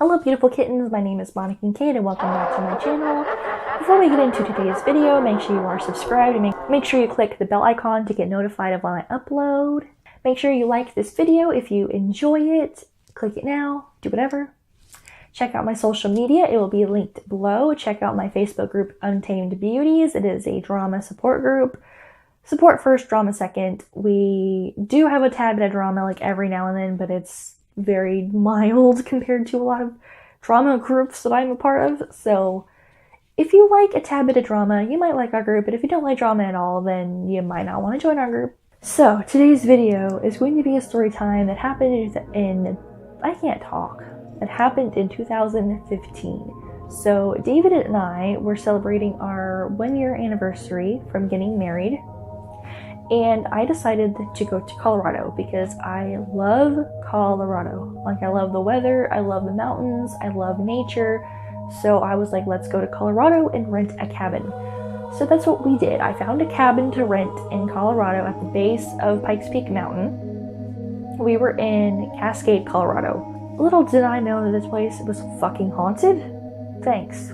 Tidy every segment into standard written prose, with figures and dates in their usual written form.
Hello beautiful kittens, my name is Monica Kincaid and welcome back to my channel. Before we get into today's video, make sure you are subscribed and make sure you click the bell icon to get notified of when I upload. Make sure you like this video if you enjoy it. Click it now, do whatever. Check out my social media, it will be linked below. Check out my Facebook group, Untamed Beauties. It is a drama support group. Support first, drama second. We do have a tad bit of drama like every now and then, but it's very mild compared to a lot of drama groups that I'm a part of. So if you like a tad bit of drama, you might like our group, but if you don't like drama at all, then you might not want to join our group. So today's video is going to be a story time that happened in, it happened in 2015. So David and I were celebrating our 1-year anniversary from getting married. And I decided to go to Colorado because I love Colorado. Like, I love the weather, I love the mountains, I love nature. So I was like, let's go to Colorado and rent a cabin. So that's what we did. I found a cabin to rent in Colorado at the base of Pikes Peak Mountain. We were in Cascade, Colorado. Little did I know that this place was fucking haunted. Thanks.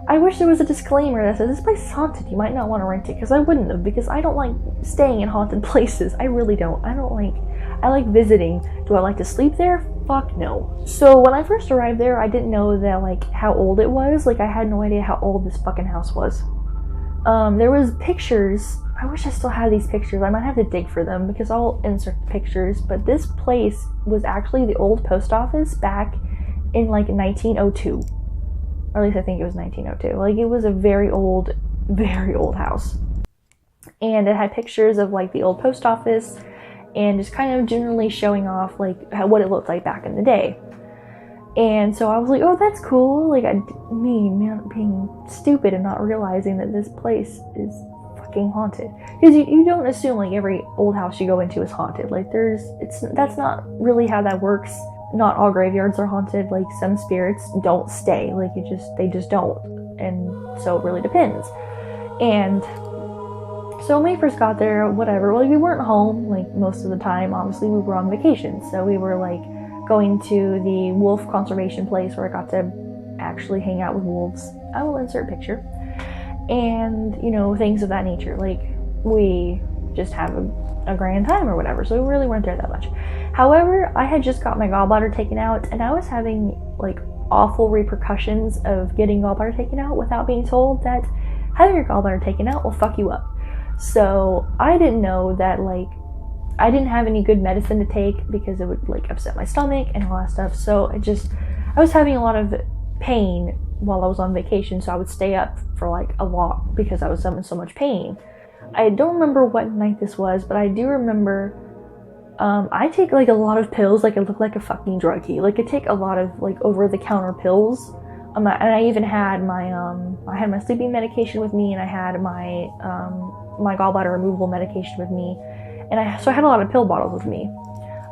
I wish there was a disclaimer that said this place is haunted, you might not want to rent it, because I wouldn't have, because I don't like staying in haunted places. I really don't. I like visiting. Do I like to sleep there? Fuck no. So when I first arrived there, I didn't know that, like, how old it was. Like, I had no idea how old this fucking house was. There was pictures. I wish I still had these pictures. I might have to dig for them, because I'll insert the pictures, but this place was actually the old post office back in, like, 1902. Or at least I think it was 1902. Like, it was a very old house. And it had pictures of, like, the old post office and just kind of generally showing off, like, what it looked like back in the day. And so I was like, oh, that's cool. Like, me being stupid and not realizing that this place is fucking haunted. Because you don't assume, like, every old house you go into is haunted. Like, that's not really how that works. Not all graveyards are haunted. Like, some spirits don't stay. Like, they just don't. And so it really depends. And so when we first got there, whatever, like, we weren't home, like, most of the time. Obviously, we were on vacation. So we were, like, going to the wolf conservation place where I got to actually hang out with wolves. I will insert a picture. And, you know, things of that nature. Like, we just have a grand time or whatever. So we really weren't there that much. However, I had just got my gallbladder taken out, and I was having, like, awful repercussions of getting gallbladder taken out without being told that having your gallbladder taken out will fuck you up. So I didn't know that, like, I didn't have any good medicine to take because it would, like, upset my stomach and all that stuff. So I was having a lot of pain while I was on vacation, so I would stay up for, like, a lot because I was in so much pain. I don't remember what night this was, but I do remember I take, like, a lot of pills. Like, I look like a fucking druggie. Like, I take a lot of, like, over-the-counter pills. And I even had my sleeping medication with me, and I had my gallbladder removal medication with me. And so I had a lot of pill bottles with me.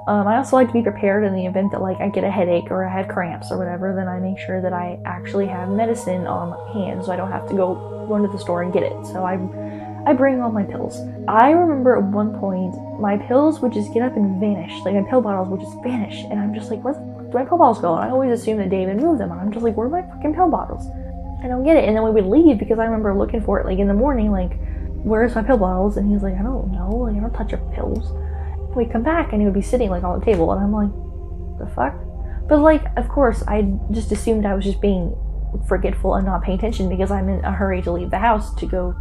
I also like to be prepared in the event that, like, I get a headache or I have cramps or whatever. Then I make sure that I actually have medicine on hand, so I don't have to go run to the store and get it. So I bring all my pills. I remember at one point, my pills would just get up and vanish. Like, my pill bottles would just vanish. And I'm just like, where do my pill bottles go? And I always assume that David moved them. And I'm just like, where are my fucking pill bottles? I don't get it. And then we would leave because I remember looking for it, like, in the morning, like, where's my pill bottles? And he's like, I don't know. Like, I don't touch your pills. And we come back and he would be sitting, like, on the table. And I'm like, the fuck? But, like, of course, I just assumed I was just being forgetful and not paying attention because I'm in a hurry to leave the house to go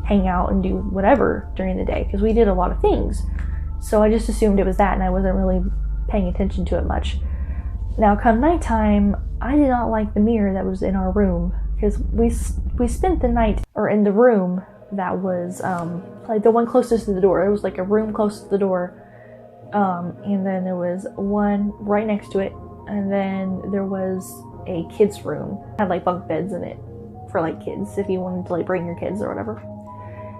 hang out and do whatever during the day, because we did a lot of things. So I just assumed it was that, and I wasn't really paying attention to it much. Now, come nighttime, I did not like the mirror that was in our room, because we spent the night in the room that was like the one closest to the door. It was like a room close to the door, and then there was one right next to it, and then there was a kid's room. It had, like, bunk beds in it for, like, kids if you wanted to, like, bring your kids or whatever.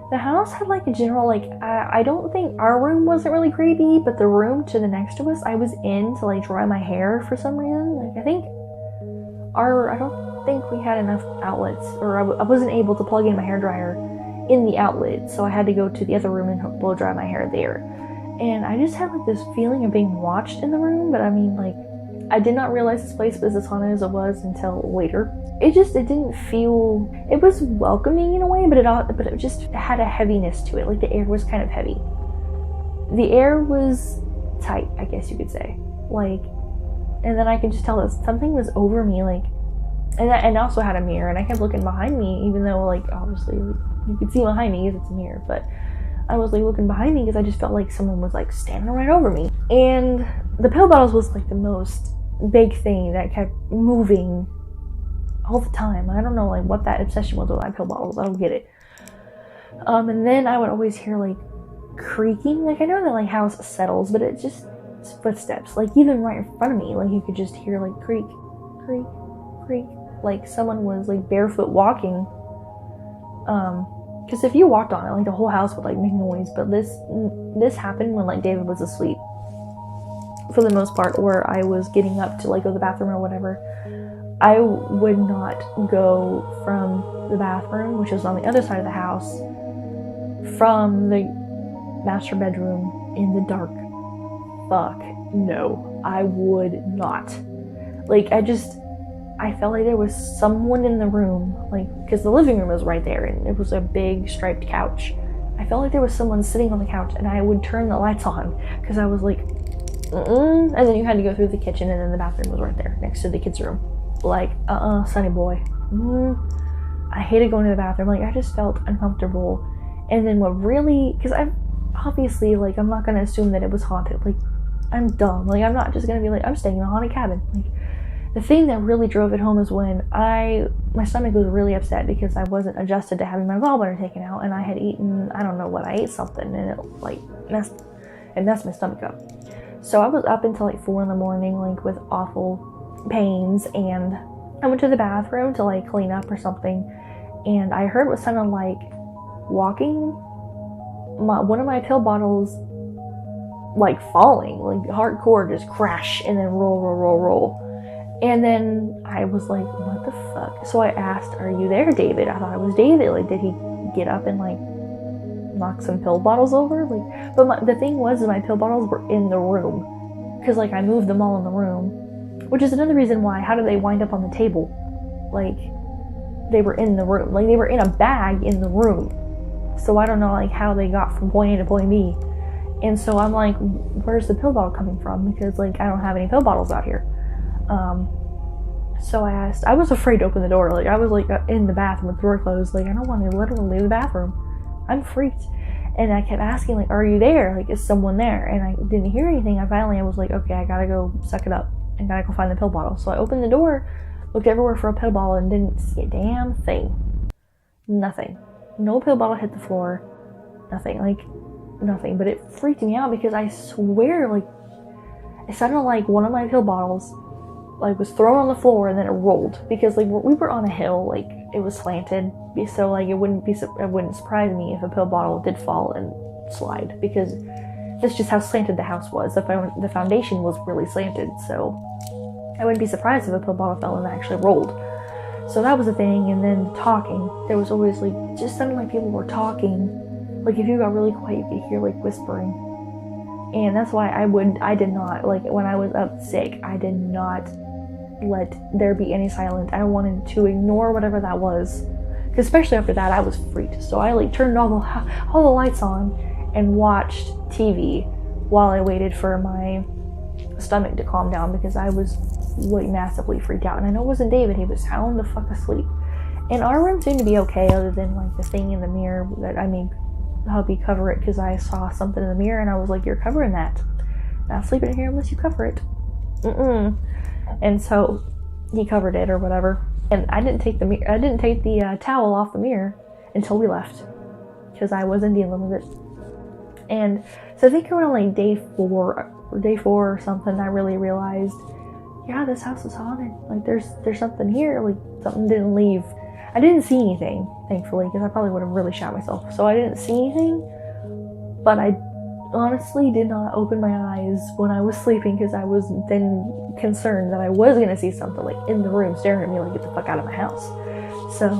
The house had, like, a general, like, I don't think our room wasn't really creepy, but the room to the next to us, I was in to, like, dry my hair for some reason. Like, I don't think we had enough outlets, or I wasn't able to plug in my hairdryer in the outlet, so I had to go to the other room and blow dry my hair there. And I just had, like, this feeling of being watched in the room, but I mean, like, I did not realize this place was as haunted as it was until later. It didn't feel, it was welcoming in a way, but it just had a heaviness to it. Like the air was kind of heavy. The air was tight, I guess you could say. Like, and then I could just tell that something was over me, like, and I also had a mirror, and I kept looking behind me, even though, like, obviously you could see behind me because it's a mirror, but I was like looking behind me because I just felt like someone was like standing right over me. And the pill bottles was like the most big thing that kept moving all the time. I don't know like what that obsession was with my pill bottles. I don't get it. And then I would always hear like creaking. Like I know that like house settles, but it's footsteps. Like even right in front of me, like you could just hear like creak, creak, creak. Like someone was like barefoot walking. Because if you walked on it, like the whole house would like make noise. But this happened when like David was asleep, for the most part, or I was getting up to like go to the bathroom or whatever. I would not go from the bathroom, which was on the other side of the house, from the master bedroom in the dark. Fuck no, I would not. Like I felt like there was someone in the room, like, because the living room was right there, and it was a big striped couch. I felt like there was someone sitting on the couch, and I would turn the lights on, because I was like, and then you had to go through the kitchen, and then the bathroom was right there, next to the kids' room. Like, sonny boy. I hated going to the bathroom, like, I just felt uncomfortable. And then what really, because I'm obviously, like, I'm not going to assume that it was haunted, like, I'm dumb, like, I'm not just going to be like, I'm staying in a haunted cabin, like, the thing that really drove it home is when my stomach was really upset because I wasn't adjusted to having my gallbladder taken out, and I had eaten, I don't know what, I ate something, and it like messed my stomach up. So I was up until like 4 a.m, like with awful pains, and I went to the bathroom to like clean up or something, and I heard what sounded like walking, one of my pill bottles like falling, like hardcore, just crash and then roll. And then I was like, what the fuck? So I asked, are you there, David? I thought it was David. Like, did he get up and like knock some pill bottles over? Like, but the thing was my pill bottles were in the room, because like I moved them all in the room, which is another reason why. How did they wind up on the table? Like, they were in the room. Like, they were in a bag in the room. So I don't know like how they got from point A to point B. And so I'm like, where's the pill bottle coming from? Because like I don't have any pill bottles out here. So I asked, I was afraid to open the door. Like I was like in the bathroom with the door closed. Like I don't want to literally leave the bathroom. I'm freaked. And I kept asking like, are you there? Like, is someone there? And I didn't hear anything. I was like, okay, I gotta go suck it up and gotta go find the pill bottle. So I opened the door, looked everywhere for a pill bottle, and didn't see a damn thing. Nothing. No pill bottle hit the floor. Nothing. Like, nothing. But it freaked me out because I swear, like, it sounded like one of my pill bottles like was thrown on the floor and then it rolled, because like we were on a hill, like it was slanted, so like it wouldn't surprise me if a pill bottle did fall and slide, because that's just how slanted the house was. The foundation was really slanted, so I wouldn't be surprised if a pill bottle fell and actually rolled. So that was a thing. And then talking, there was always like, it just sounded like people were talking. Like if you got really quiet, you could hear like whispering. And that's why I did not, like when I was up sick, I did not let there be any silence. I wanted to ignore whatever that was, because especially after that I was freaked. So I like turned all the lights on and watched TV while I waited for my stomach to calm down, because I was like massively freaked out. And I know it wasn't David, he was sound the fuck asleep. And our room seemed to be okay, other than like the thing in the mirror that I made hubby cover it, because I saw something in the mirror and I was like, you're covering that, not sleeping in here unless you cover it. And so he covered it or whatever, and I didn't take the towel off the mirror until we left, because I wasn't dealing with it. And so I think around like day four or something, I really realized, yeah, this house is haunted. Like there's something here. Like something didn't leave. I didn't see anything, thankfully, because I probably would have really shot myself. So I didn't see anything, but I honestly did not open my eyes when I was sleeping, because I was then concerned that I was going to see something like in the room staring at me like, get the fuck out of my house. So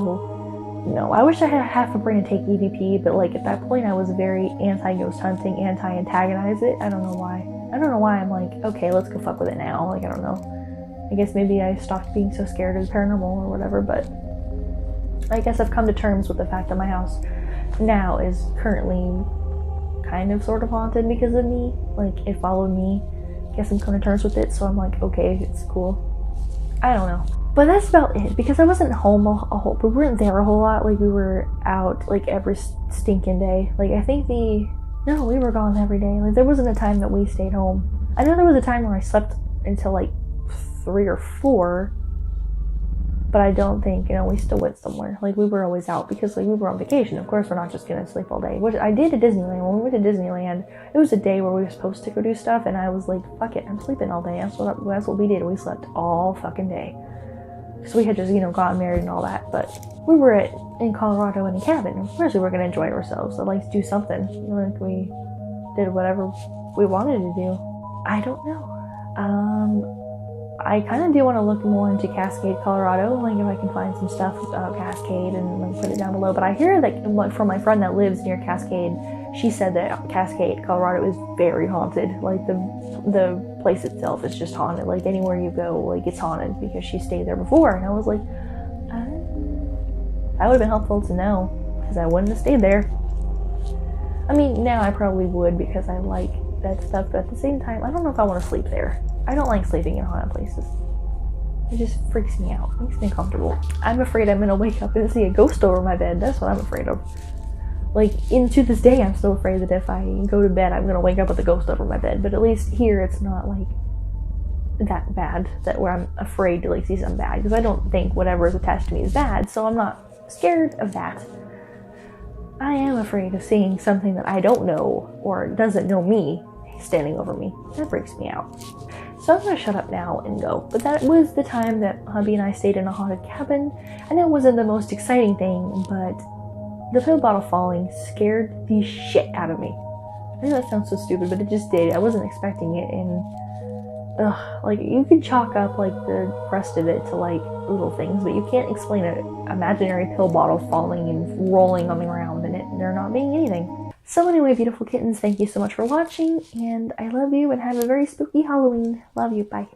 no. I wish I had half a brain to take EVP, but like at that point I was very anti-ghost hunting, anti-antagonize it. I don't know why. I don't know why I'm like, okay, let's go fuck with it now. Like, I don't know. I guess maybe I stopped being so scared of the paranormal or whatever, but I guess I've come to terms with the fact that my house now is currently kind of sort of haunted because of me. Like, it followed me. I guess I'm coming to terms with it, so I'm like, okay, it's cool. I don't know. But that's about it, because I wasn't home a whole, we weren't there a whole lot. Like, we were out like every stinking day. Like, I think no, we were gone every day. Like, there wasn't a time that we stayed home. I know there was a time where I slept until like 3 or 4, but I don't think, we still went somewhere. Like, we were always out because like we were on vacation. Of course, we're not just gonna sleep all day, which I did at Disneyland. When we went to Disneyland, it was a day where we were supposed to go do stuff, and I was like, fuck it, I'm sleeping all day. That's what we did. We slept all fucking day. So we had just, gotten married and all that, but we were in Colorado in a cabin. Of course we were going to enjoy ourselves, so like do something. Like, we did whatever we wanted to do. I don't know. I kind of do want to look more into Cascade, Colorado, like if I can find some stuff about Cascade and like put it down below. But I hear that from my friend that lives near Cascade, she said that Cascade, Colorado is very haunted. Like the place itself is just haunted. Like anywhere you go, like it's haunted, because she stayed there before. And I was like, that would have been helpful to know, because I wouldn't have stayed there. I mean, now I probably would because I like that stuff, but at the same time, I don't know if I want to sleep there. I don't like sleeping in haunted places. It just freaks me out. It makes me uncomfortable. I'm afraid I'm gonna wake up and see a ghost over my bed. That's what I'm afraid of. Like, to this day, I'm still afraid that if I go to bed, I'm gonna wake up with a ghost over my bed. But at least here, it's not like that bad, that where I'm afraid to like see something bad, because I don't think whatever is attached to me is bad, so I'm not scared of that. I am afraid of seeing something that I don't know or doesn't know me standing over me. That freaks me out. So I'm gonna shut up now and go. But that was the time that hubby and I stayed in a haunted cabin, and it wasn't the most exciting thing, but the pill bottle falling scared the shit out of me. I know that sounds so stupid, but it just did. I wasn't expecting it, and like, you could chalk up like the rest of it to like little things, but you can't explain an imaginary pill bottle falling and rolling on the ground and there not being anything. So anyway, beautiful kittens, thank you so much for watching, and I love you, and have a very spooky Halloween. Love you, bye.